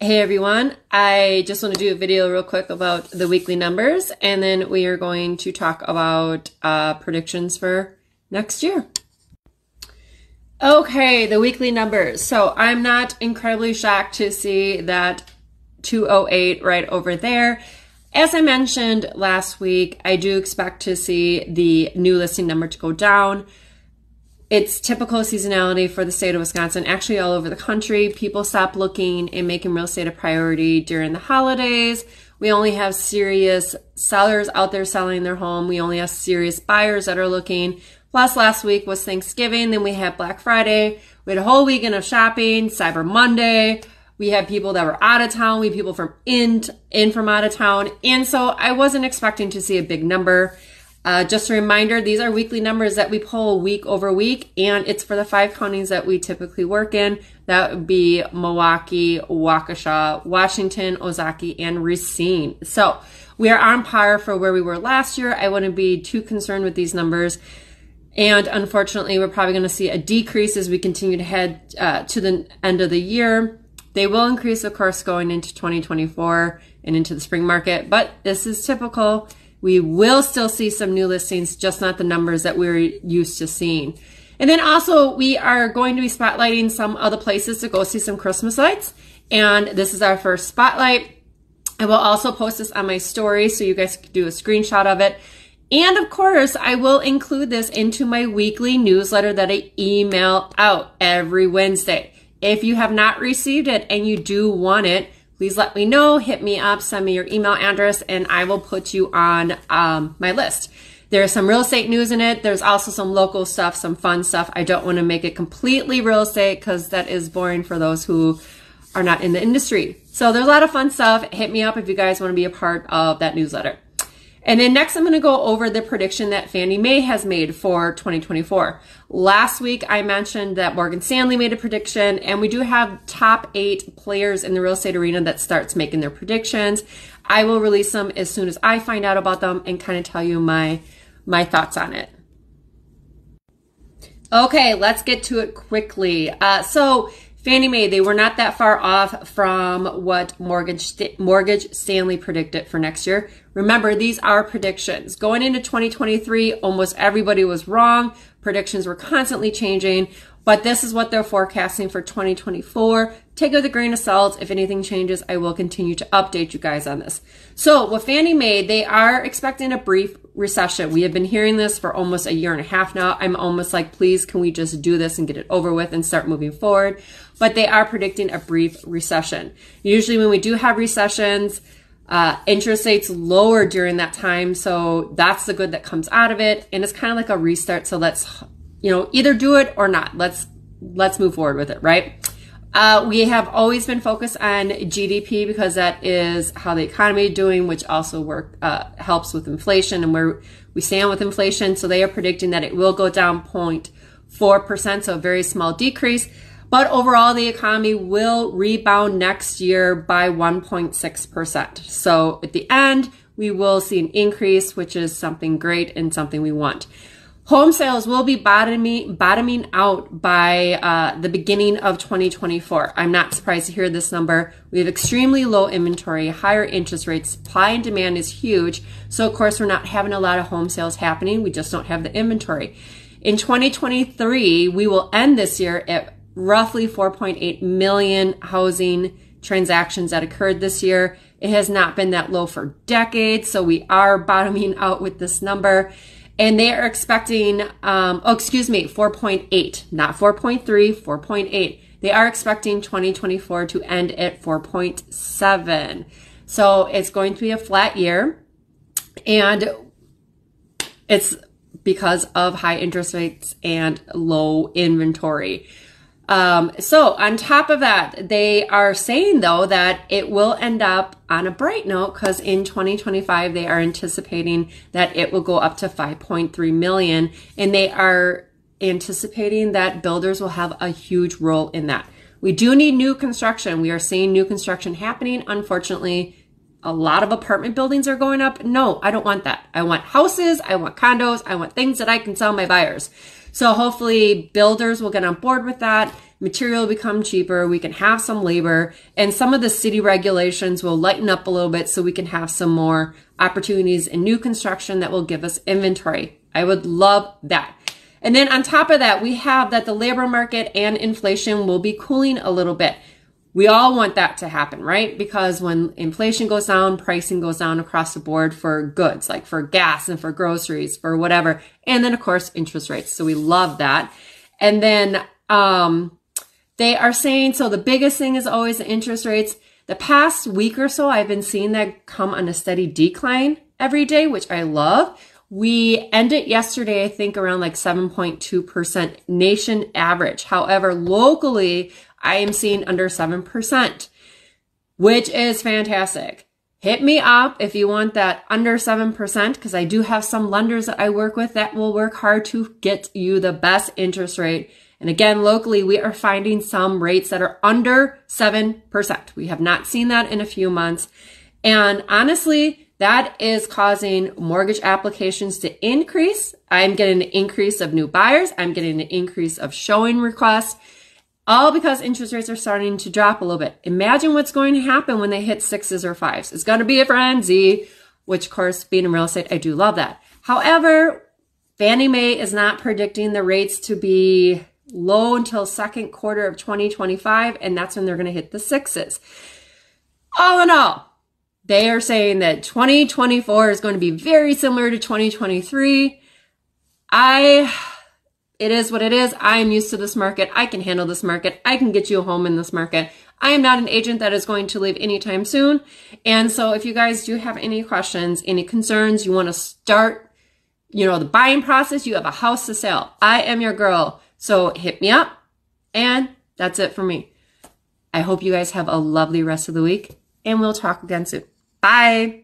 Hey everyone, I just want to do a video real quick about the weekly numbers, and then we are going to talk about predictions for next year. Okay, the weekly numbers. So I'm not incredibly shocked to see that 208 right over there. As I mentioned last week, I do expect to see the new listing number to go down. It's typical seasonality for the state of Wisconsin, actually all over the country. People stop looking and making real estate a priority during the holidays. We only have serious sellers out there selling their home. We only have serious buyers that are looking. Plus last week was Thanksgiving, then we had Black Friday. We had a whole weekend of shopping, Cyber Monday. We had people that were out of town. We had people from in from out of town. And so I wasn't expecting to see a big number. Just a reminder, these are weekly numbers that we pull week over week, and it's for the 5 counties that we typically work in. That would be Milwaukee, Waukesha, Washington, Ozaukee, and Racine. So we are on par for where we were last year. I wouldn't be too concerned with these numbers. And unfortunately, we're probably going to see a decrease as we continue to head to the end of the year. They will increase, of course, going into 2024 and into the spring market, but this is typical. We will still see some new listings, just not the numbers that we're used to seeing. And then also we are going to be spotlighting some other places to go see some Christmas lights. And this is our first spotlight. I will also post this on my story so you guys can do a screenshot of it. And of course, I will include this into my weekly newsletter that I email out every Wednesday. If you have not received it and you do want it, please let me know, hit me up, send me your email address, and I will put you on my list. There's some real estate news in it. There's also some local stuff, some fun stuff. I don't want to make it completely real estate because that is boring for those who are not in the industry. So there's a lot of fun stuff. Hit me up if you guys want to be a part of that newsletter. And then next, I'm going to go over the prediction that Fannie Mae has made for 2024. Last week, I mentioned that Morgan Stanley made a prediction, and we do have top 8 players in the real estate arena that starts making their predictions. I will release them as soon as I find out about them and kind of tell you my thoughts on it. Okay, let's get to it quickly. So Fannie Mae, they were not that far off from what Mortgage Stanley predicted for next year. Remember, these are predictions. Going into 2023, almost everybody was wrong. Predictions were constantly changing, but this is what they're forecasting for 2024. Take it with a grain of salt. If anything changes, I will continue to update you guys on this. So with Fannie Mae, they are expecting a brief recession. We have been hearing this for almost a year and a half now. I'm almost like, please, can we just do this and get it over with and start moving forward? But they are predicting a brief recession. Usually when we do have recessions, interest rates lower during that time. So that's the good that comes out of it. And it's kind of like a restart. So let's, either do it or not. Let's move forward with it, right? We have always been focused on GDP because that is how the economy is doing, which also helps with inflation and where we stand with inflation. So they are predicting that it will go down 0.4%, so a very small decrease. But overall, the economy will rebound next year by 1.6%. So at the end, we will see an increase, which is something great and something we want. Home sales will be bottoming out by the beginning of 2024. I'm not surprised to hear this number. We have extremely low inventory, higher interest rates, supply and demand is huge. So of course, we're not having a lot of home sales happening. We just don't have the inventory. In 2023, we will end this year at roughly 4.8 million housing transactions that occurred this year. It has not been that low for decades. So we are bottoming out with this number. And they are expecting, 4.8, not 4.3, 4.8. They are expecting 2024 to end at 4.7. So it's going to be a flat year. And it's because of high interest rates and low inventory. So on top of that, they are saying though that it will end up on a bright note because in 2025, they are anticipating that it will go up to 5.3 million, and they are anticipating that builders will have a huge role in that. We do need new construction. We are seeing new construction happening. Unfortunately, a lot of apartment buildings are going up. No, I don't want that. I want houses. I want condos. I want things that I can sell my buyers. So hopefully builders will get on board with that. material will become cheaper, we can have some labor, and some of the city regulations will lighten up a little bit so we can have some more opportunities in new construction that will give us inventory. I would love that. And then on top of that, we have that the labor market and inflation will be cooling a little bit. We all want that to happen, right? Because when inflation goes down, pricing goes down across the board for goods, like for gas and for groceries, for whatever. And then of course, interest rates. So we love that. And then they are saying, so the biggest thing is always the interest rates. The past week or so, I've been seeing that come on a steady decline every day, which I love. We ended yesterday, I think, around like 7.2% nation average. However, locally, I am seeing under 7%, which is fantastic. Hit me up if you want that under 7%, because I do have some lenders that I work with that will work hard to get you the best interest rate. And again, locally, we are finding some rates that are under 7%. We have not seen that in a few months. And honestly, that is causing mortgage applications to increase. I'm getting an increase of new buyers. I'm getting an increase of showing requests, all because interest rates are starting to drop a little bit. Imagine what's going to happen when they hit 6s or 5s. It's going to be a frenzy, which of course, being in real estate, I do love that. However, Fannie Mae is not predicting the rates to be low until second quarter of 2025, and that's when they're going to hit the 6s. All in all, they are saying that 2024 is going to be very similar to 2023. It is what it is. I am used to this market. I can handle this market. I can get you a home in this market. I am not an agent that is going to leave anytime soon. And so if you guys do have any questions, any concerns, you want to start, the buying process, you have a house to sell, I am your girl. So hit me up. And that's it for me. I hope you guys have a lovely rest of the week, and we'll talk again soon. Bye.